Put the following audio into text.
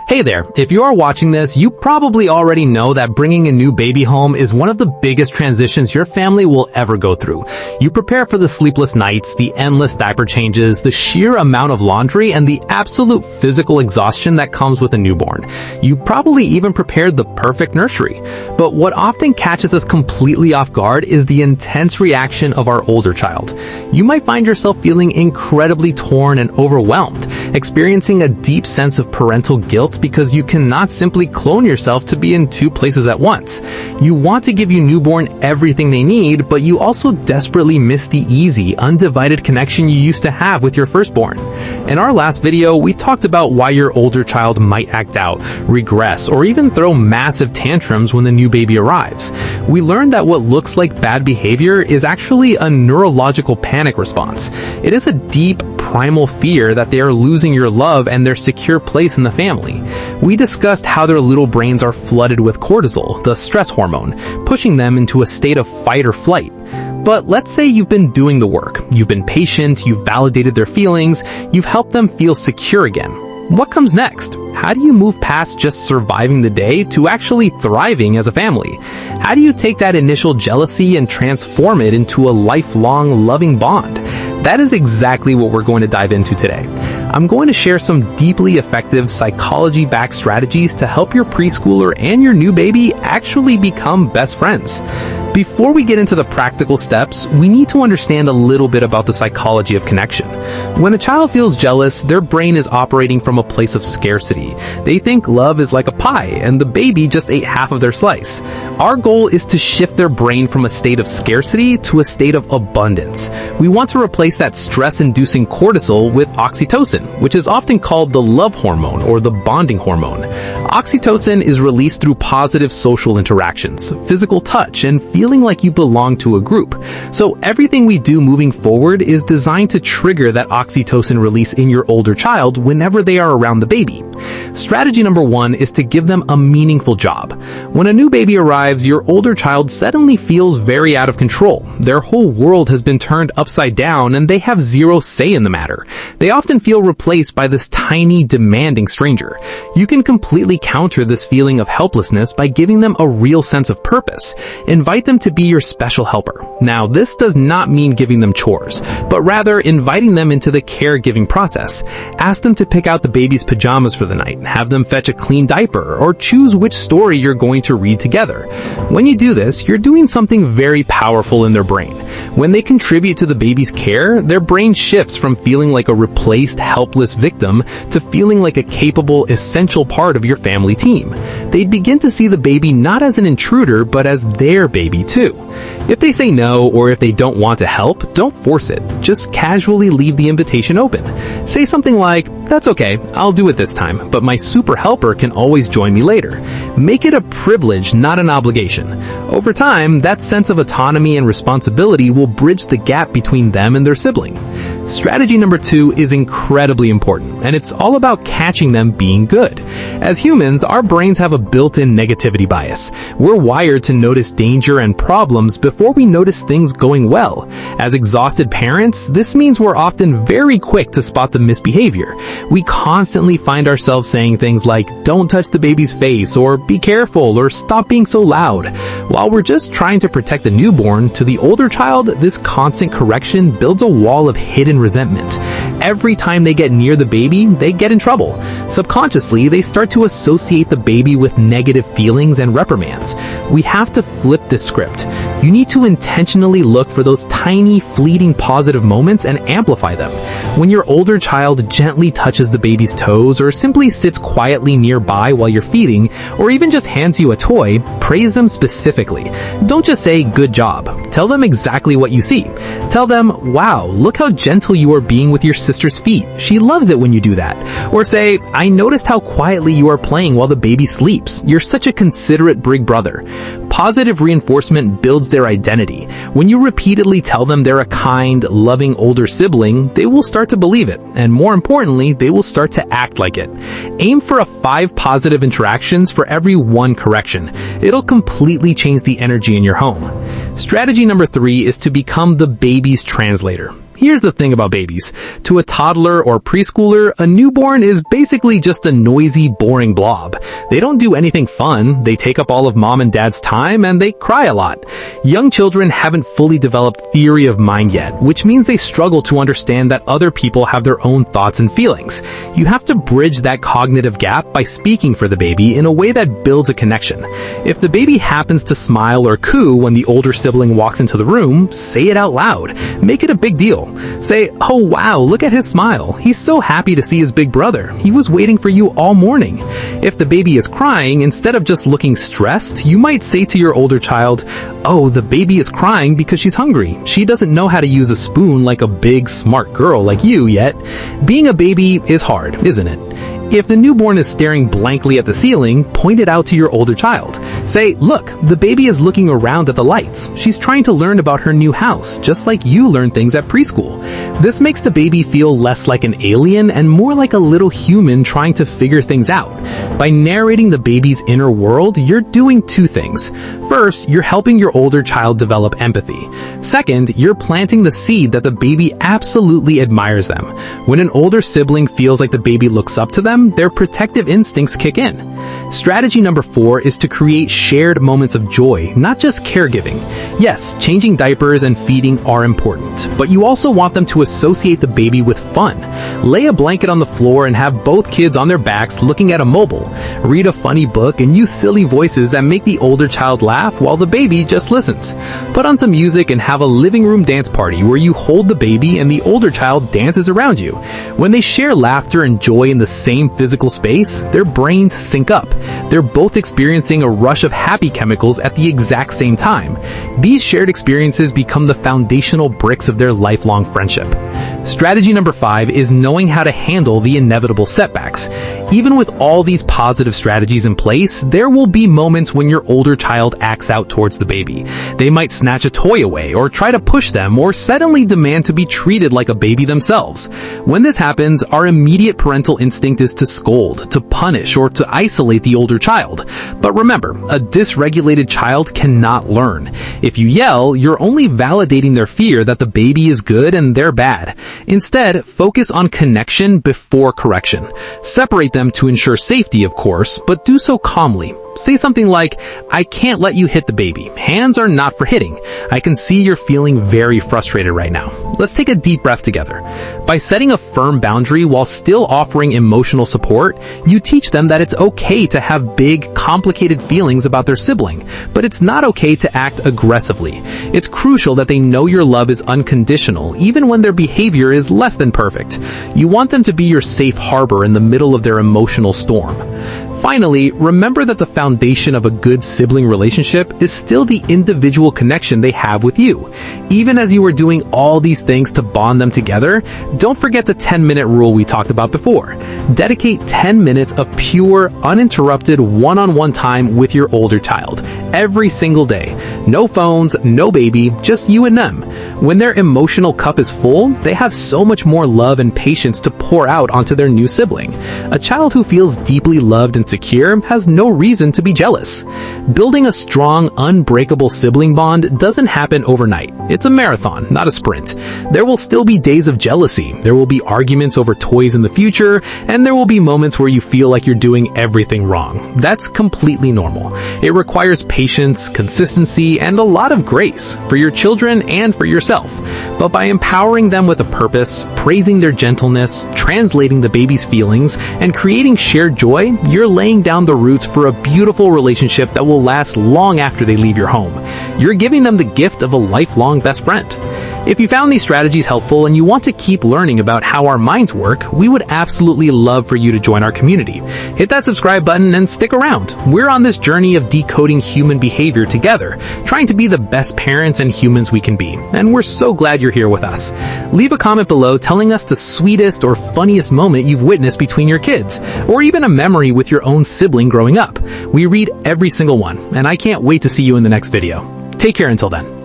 Hey there, if you are watching this, you probably already know that bringing a new baby home is one of the biggest transitions your family will ever go through. You prepare for the sleepless nights, the endless diaper changes, the sheer amount of laundry, and the absolute physical exhaustion that comes with a newborn. You probably even prepared the perfect nursery. But what often catches us completely off guard is the intense reaction of our older child. You might find yourself feeling incredibly torn and overwhelmed, experiencing a deep sense of parental guilt because you cannot simply clone yourself to be in two places at once. You want to give your newborn everything they need, but you also desperately miss the easy, undivided connection you used to have with your firstborn. In our last video, we talked about why your older child might act out, regress, or even throw massive tantrums when the new baby arrives. We learned that what looks like bad behavior is actually a neurological panic response. It is a deep, primal fear that they are losing your love and their secure place in the family. We discussed how their little brains are flooded with cortisol, the stress hormone, pushing them into a state of fight or flight. But let's say you've been doing the work. You've been patient, you've validated their feelings, you've helped them feel secure again. What comes next? How do you move past just surviving the day to actually thriving as a family? How do you take that initial jealousy and transform it into a lifelong loving bond? That is exactly what we're going to dive into today. I'm going to share some deeply effective psychology-backed strategies to help your preschooler and your new baby actually become best friends. Before we get into the practical steps, we need to understand a little bit about the psychology of connection. When a child feels jealous, their brain is operating from a place of scarcity. They think love is like a pie, and the baby just ate half of their slice. Our goal is to shift their brain from a state of scarcity to a state of abundance. We want to replace that stress-inducing cortisol with oxytocin, which is often called the love hormone or the bonding hormone. Oxytocin is released through positive social interactions, physical touch, and feeling like you belong to a group. So everything we do moving forward is designed to trigger that oxytocin release in your older child whenever they are around the baby. Strategy number 1 is to give them a meaningful job. When a new baby arrives, your older child suddenly feels very out of control. Their whole world has been turned upside down and they have zero say in the matter. They often feel replaced by this tiny, demanding stranger. You can completely counter this feeling of helplessness by giving them a real sense of purpose. Invite them to be your special helper. Now, this does not mean giving them chores, but rather inviting them into the caregiving process. Ask them to pick out the baby's pajamas for the night, have them fetch a clean diaper, or choose which story you're going to read together. When you do this, you're doing something very powerful in their brain. When they contribute to the baby's care, their brain shifts from feeling like a replaced, helpless victim to feeling like a capable, essential part of your family team. They begin to see the baby not as an intruder, but as their baby too. If they say no, or if they don't want to help, don't force it. Just casually leave the invitation open. Say something like, "That's okay, I'll do it this time, but my super helper can always join me later." Make it a privilege, not an obligation. Over time, that sense of autonomy and responsibility will bridge the gap between them and their sibling. Strategy number 2 is incredibly important, and it's all about catching them being good. As humans, our brains have a built-in negativity bias. We're wired to notice danger and problems before we notice things going well. As exhausted parents, this means we're often very quick to spot the misbehavior. We constantly find ourselves saying things like, "Don't touch the baby's face," or "Be careful," or "Stop being so loud." While we're just trying to protect the newborn, to the older child, this constant correction builds a wall of hidden resentment. Every time they get near the baby, they get in trouble. Subconsciously, they start to associate the baby with negative feelings and reprimands. We have to flip this script. You need to intentionally look for those tiny, fleeting positive moments and amplify them. When your older child gently touches the baby's toes or simply sits quietly nearby while you're feeding, or even just hands you a toy, praise them specifically. Don't just say, "Good job." Tell them exactly what you see. Tell them, "Wow, look how gentle you are being with your sister's feet. She loves it when you do that." Or say, "I noticed how quietly you are playing while the baby sleeps. You're such a considerate big brother." Positive reinforcement builds their identity. When you repeatedly tell them they're a kind, loving older sibling, they will start to believe it, and more importantly, they will start to act like it. Aim for 5 positive interactions for every 1 correction. It'll completely change the energy in your home. Strategy number 3 is to become the baby's translator. Here's the thing about babies. To a toddler or preschooler, a newborn is basically just a noisy, boring blob. They don't do anything fun, they take up all of mom and dad's time, and they cry a lot. Young children haven't fully developed theory of mind yet, which means they struggle to understand that other people have their own thoughts and feelings. You have to bridge that cognitive gap by speaking for the baby in a way that builds a connection. If the baby happens to smile or coo when the older sibling walks into the room, say it out loud. Make it a big deal. Say, "Oh wow, look at his smile. He's so happy to see his big brother. He was waiting for you all morning." If the baby is crying, instead of just looking stressed, you might say to your older child, "Oh, the baby is crying because she's hungry. She doesn't know how to use a spoon like a big, smart girl like you yet." Being a baby is hard, isn't it? If the newborn is staring blankly at the ceiling, point it out to your older child. Say, "Look, the baby is looking around at the lights. She's trying to learn about her new house, just like you learn things at preschool." This makes the baby feel less like an alien and more like a little human trying to figure things out. By narrating the baby's inner world, you're doing two things. First, you're helping your older child develop empathy. Second, you're planting the seed that the baby absolutely admires them. When an older sibling feels like the baby looks up to them, their protective instincts kick in. Strategy number 4 is to create shared moments of joy, not just caregiving. Yes, changing diapers and feeding are important, but you also want them to associate the baby with fun. Lay a blanket on the floor and have both kids on their backs looking at a mobile. Read a funny book and use silly voices that make the older child laugh while the baby just listens. Put on some music and have a living room dance party where you hold the baby and the older child dances around you. When they share laughter and joy in the same physical space, their brains sync up. They're both experiencing a rush of happy chemicals at the exact same time. These shared experiences become the foundational bricks of their lifelong friendship. Strategy number 5 is knowing how to handle the inevitable setbacks. Even with all these positive strategies in place, there will be moments when your older child acts out towards the baby. They might snatch a toy away or try to push them or suddenly demand to be treated like a baby themselves. When this happens, our immediate parental instinct is to scold, to punish, or to isolate the older child. But remember, a dysregulated child cannot learn. If you yell, you're only validating their fear that the baby is good and they're bad. Instead, focus on connection before correction. Separate them to ensure safety, of course, but do so calmly. Say something like, "I can't let you hit the baby. Hands are not for hitting. I can see you're feeling very frustrated right now. Let's take a deep breath together." By setting a firm boundary while still offering emotional support, you teach them that it's okay to have big, complicated feelings about their sibling, but it's not okay to act aggressively. It's crucial that they know your love is unconditional, even when their behavior is less than perfect. You want them to be your safe harbor in the middle of their emotional storm. Finally, remember that the foundation of a good sibling relationship is still the individual connection they have with you. Even as you are doing all these things to bond them together, don't forget the 10-minute rule we talked about before. Dedicate 10 minutes of pure, uninterrupted one-on-one time with your older child, every single day. No phones, no baby, just you and them. When their emotional cup is full, they have so much more love and patience to pour out onto their new sibling. A child who feels deeply loved and secure has no reason to be jealous. Building a strong, unbreakable sibling bond doesn't happen overnight. It's a marathon, not a sprint. There will still be days of jealousy, there will be arguments over toys in the future, and there will be moments where you feel like you're doing everything wrong. That's completely normal. It requires patience, consistency, and a lot of grace for your children and for yourself. But by empowering them with a purpose, praising their gentleness, translating the baby's feelings, and creating shared joy, you're laying down the roots for a beautiful relationship that will last long after they leave your home. You're giving them the gift of a lifelong best friend. If you found these strategies helpful and you want to keep learning about how our minds work, we would absolutely love for you to join our community. Hit that subscribe button and stick around. We're on this journey of decoding human behavior together, trying to be the best parents and humans we can be, and we're so glad you're here with us. Leave a comment below telling us the sweetest or funniest moment you've witnessed between your kids, or even a memory with your own sibling growing up. We read every single one, and I can't wait to see you in the next video. Take care until then.